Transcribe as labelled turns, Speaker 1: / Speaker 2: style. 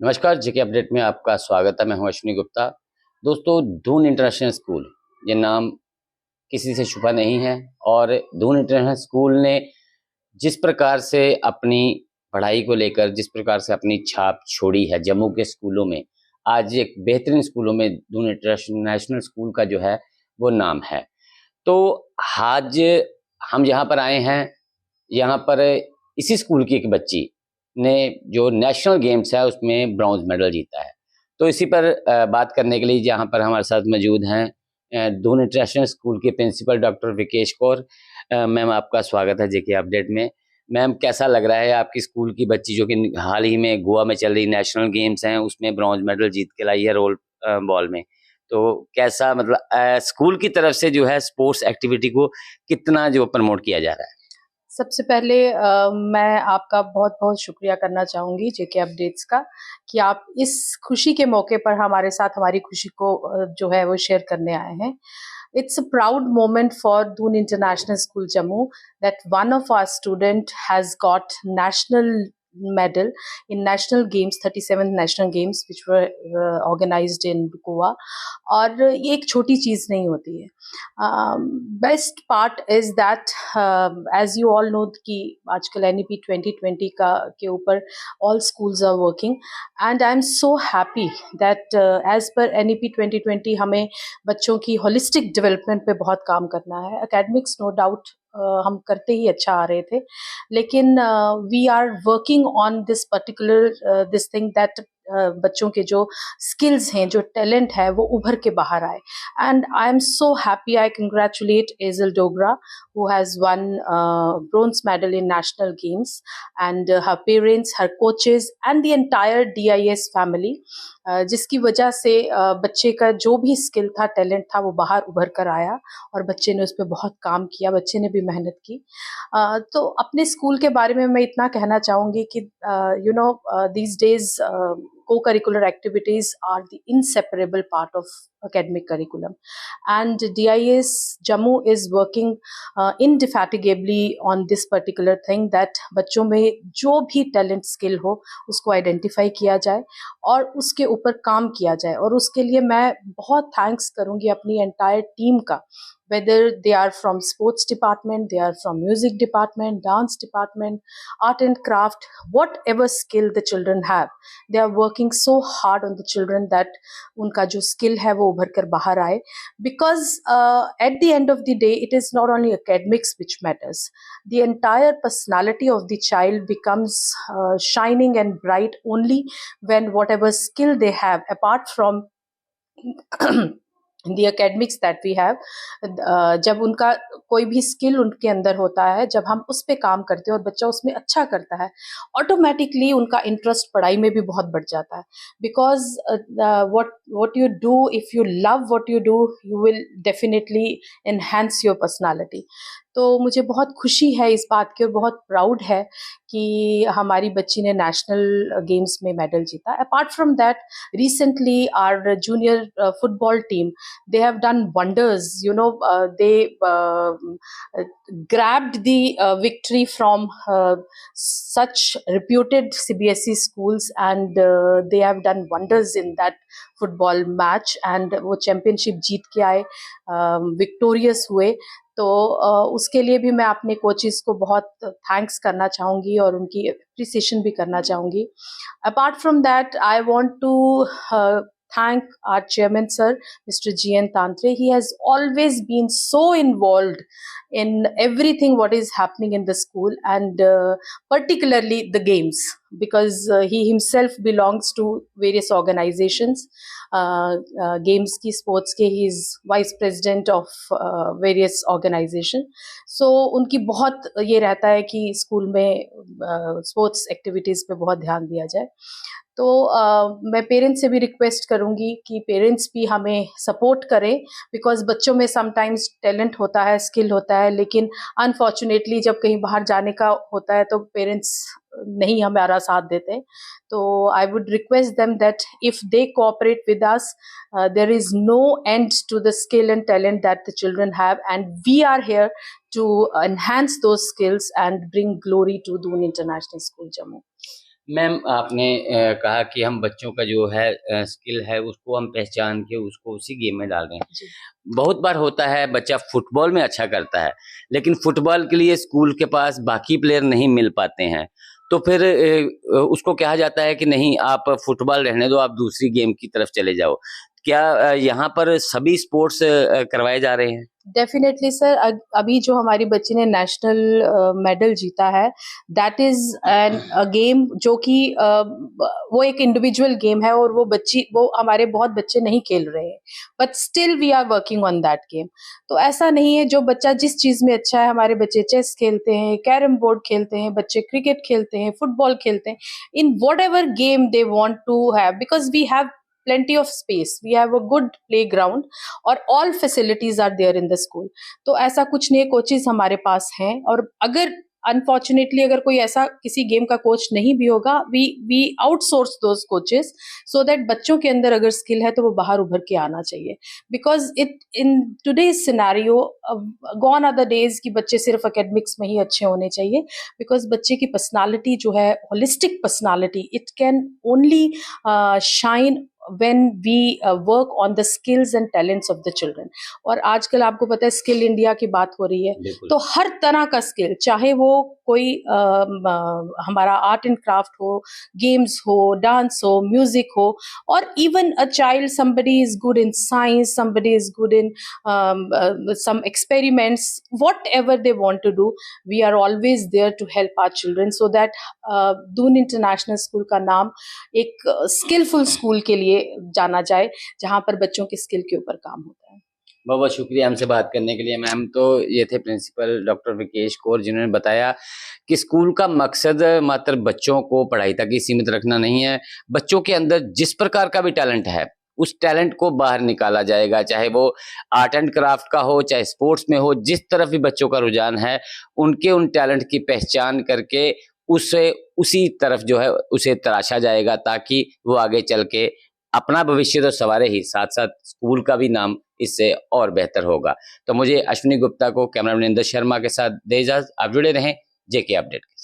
Speaker 1: नमस्कार, जेके अपडेट में आपका स्वागत है। मैं हूं अश्विनी गुप्ता। दोस्तों, दून इंटरनेशनल स्कूल, ये नाम किसी से छुपा नहीं है और दून इंटरनेशनल स्कूल ने जिस प्रकार से अपनी पढ़ाई को लेकर जिस प्रकार से अपनी छाप छोड़ी है जम्मू के स्कूलों में, आज एक बेहतरीन स्कूलों में दून इंटरनेशनल स्कूल का जो है वो नाम है। तो आज हम यहाँ पर आए हैं, यहाँ पर इसी स्कूल की एक बच्ची ने जो नेशनल गेम्स है उसमें ब्रॉन्ज मेडल जीता है। तो इसी पर बात करने के लिए यहाँ पर हमारे साथ मौजूद हैं दून इंटरनेशनल स्कूल के principal doctor Vikesh Kaur. Ma'am, आपका स्वागत है जेके अपडेट में। मैम, कैसा लग रहा है आपकी स्कूल की बच्ची जो कि हाल ही में गोवा में चल रही नेशनल गेम्स हैं उसमें ब्रॉन्ज मेडल जीत के लाई है रोल बॉल में? तो कैसा, मतलब स्कूल की तरफ से जो है स्पोर्ट्स एक्टिविटी को कितना जो प्रमोट किया जा रहा है?
Speaker 2: सबसे पहले मैं आपका बहुत बहुत शुक्रिया करना चाहूँगी जेके अपडेट्स का कि आप इस खुशी के मौके पर हमारे साथ हमारी खुशी को जो है वो शेयर करने आए हैं। It's a proud moment for Doon International School Jammu that one of our student has got national medal in national games, 37th national games which were organized in Goa। और ये एक छोटी चीज़ नहीं होती है। Best part is that as you all know कि आजकल NEP 2020 का के ऊपर all schools are working and I am so happy that as per NEP 2020 हमें बच्चों की होलिस्टिक डेवलपमेंट पे बहुत काम करना है। एकेडमिक्स नो डाउट हम करते ही अच्छा आ रहे थे, लेकिन we are working on this particular this thing that बच्चों के जो स्किल्स हैं, जो टैलेंट है, वो उभर के बाहर आए। And I'm so happy. I congratulate Azel Dogra, who has won bronze medal in national games, and her parents, her coaches, and the entire DIS family, जिसकी वजह से बच्चे का जो भी स्किल था, टैलेंट था, वो बाहर उभर कर आया और बच्चे ने उस पर बहुत काम किया, बच्चे ने भी मेहनत की। तो अपने स्कूल के बारे में मैं इतना कहना चाहूँगी कि you know, these days co-curricular activities are the inseparable part of academic curriculum, and DIS Jammu is working indefatigably on this particular thing that बच्चों में जो भी टैलेंट स्किल हो उसको आइडेंटिफाई किया जाए और उसके ऊपर काम किया जाए। और उसके लिए मैं बहुत थैंक्स करूँगी अपनी एंटायर टीम का, whether they are from sports department, they are from music department, dance department, art and craft, whatever skill the children have, they are working so hard on the children that उनका जो skill है वो उभर कर बाहर आए। Because at the end of the day, it is not only academics which matters. The entire personality of the child becomes shining and bright only when whatever skill they have, apart from the academics that we have, जब उनका कोई भी skill उनके अंदर होता है, जब हम उस पे काम करते हैं और बच्चा उसमें अच्छा करता है, ऑटोमेटिकली उनका इंटरेस्ट पढ़ाई में भी बहुत बढ़ जाता है। Because what you do, if you love what you do, you will definitely enhance your personality। तो मुझे बहुत खुशी है इस बात की और बहुत प्राउड है कि हमारी बच्ची ने नेशनल गेम्स में मेडल जीता। Apart from that, recently our junior football team, they have done wonders, you know, they grabbed the victory from such reputed CBSE schools, and they have done wonders in that football match, and वो championship जीत के आए, victorious हुए। तो उसके लिए भी मैं अपने कोचेस को बहुत थैंक्स करना चाहूँगी और उनकी अप्रिसिएशन भी करना चाहूँगी। Apart from that, I want to thank our chairman sir, Mr. GN Tantre. He has always been so involved in everything what is happening in the school, and particularly the games, because he himself belongs to various organizations, games ki, sports ke, he is vice president of various organization। So उनकी बहुत ये रहता है कि school में sports activities पे बहुत ध्यान दिया जाए। तो मैं पेरेंट्स से भी रिक्वेस्ट करूँगी कि पेरेंट्स भी हमें सपोर्ट करें, बिकॉज बच्चों में समटाइम्स टैलेंट होता है, स्किल होता है, लेकिन अनफॉर्चुनेटली जब कहीं बाहर जाने का होता है तो पेरेंट्स नहीं हमारा साथ देते। तो I would request them that if they cooperate with us, there is no end to the skill and talent that the children have, and we are here to enhance those skills and bring glory to Doon International School Jammu।
Speaker 1: Ma'am आपने कहा कि हम बच्चों का जो है skill है उसको हम पहचान के उसको उसी गेम में डाल रहे हैं।
Speaker 2: जी।
Speaker 1: बहुत बार होता है बच्चा फुटबॉल में अच्छा करता है, लेकिन फुटबॉल के लिए स्कूल के पास बाकी प्लेयर नहीं मिल पाते हैं, तो फिर उसको कहा जाता है कि नहीं आप फुटबॉल रहने दो, आप दूसरी गेम की तरफ चले जाओ। क्या यहाँ पर सभी स्पोर्ट्स करवाए जा रहे हैं?
Speaker 2: डेफिनेटली सर, अभी जो हमारी बच्ची ने नेशनल मेडल जीता है, that is an a game जो कि वो एक इंडिविजुअल गेम है और वो हमारे बहुत बच्चे नहीं खेल रहे हैं, but still we are working on that game. तो ऐसा नहीं है, जो बच्चा जिस चीज में अच्छा है, हमारे बच्चे चेस खेलते हैं, कैरम बोर्ड खेलते हैं, बच्चे क्रिकेट खेलते हैं, फुटबॉल खेलते हैं, in whatever game they want to have, because we have plenty of space, we have a good playground और all facilities are there in the school। तो ऐसा कुछ नहीं है, कोचेस हमारे पास हैं, और अगर अनफॉर्चुनेटली अगर कोई ऐसा किसी गेम का कोच नहीं भी होगा, we outsource those coaches, so that बच्चों के अंदर अगर स्किल है तो वो बाहर उभर के आना चाहिए। Because it in today's scenario, gone are the days कि बच्चे सिर्फ एकेडमिक्स में ही अच्छे होने चाहिए, बिकॉज बच्चे की पर्सनालिटी जो है, holistic personality, it can only shine when we work on the skills and talents of the children। और आजकल आपको पता है स्किल इंडिया की बात हो रही है, तो हर तरह का स्किल, चाहे वो कोई हमारा आर्ट एंड क्राफ्ट हो, गेम्स हो, डांस हो, म्यूजिक हो, और even a child, somebody is good in science, somebody is good in some experiments, whatever they want to do, we are always there to help our children, so that Doon international school का नाम एक skilful school के लिए जाना जाए, जहां पर बच्चों के स्किल के ऊपर काम होता है।
Speaker 1: बहुत बहुत शुक्रिया हमसे बात करने के लिए मैम। तो ये थे प्रिंसिपल डॉक्टर विकेश कौर, जिन्होंने बताया कि स्कूल का मकसद मात्र बच्चों को पढ़ाई तक ही सीमित रखना नहीं है, बच्चों के अंदर जिस प्रकार का भी टैलेंट है उस टैलेंट को बाहर निकाला जाएगा, चाहे वो आर्ट एंड क्राफ्ट का हो, चाहे स्पोर्ट्स में हो, जिस तरफ भी बच्चों का रुझान है उनके उन टैलेंट की पहचान करके उसे उसी तरफ जो है उसे तराशा जाएगा, ताकि वो आगे चल के अपना भविष्य तो संवारे ही, साथ साथ स्कूल का भी नाम इससे और बेहतर होगा। तो मुझे अश्विनी गुप्ता को कैमरामैन इंद्र शर्मा के साथ दे इजाजत। आप जुड़े रहें जेके अपडेट के साथ।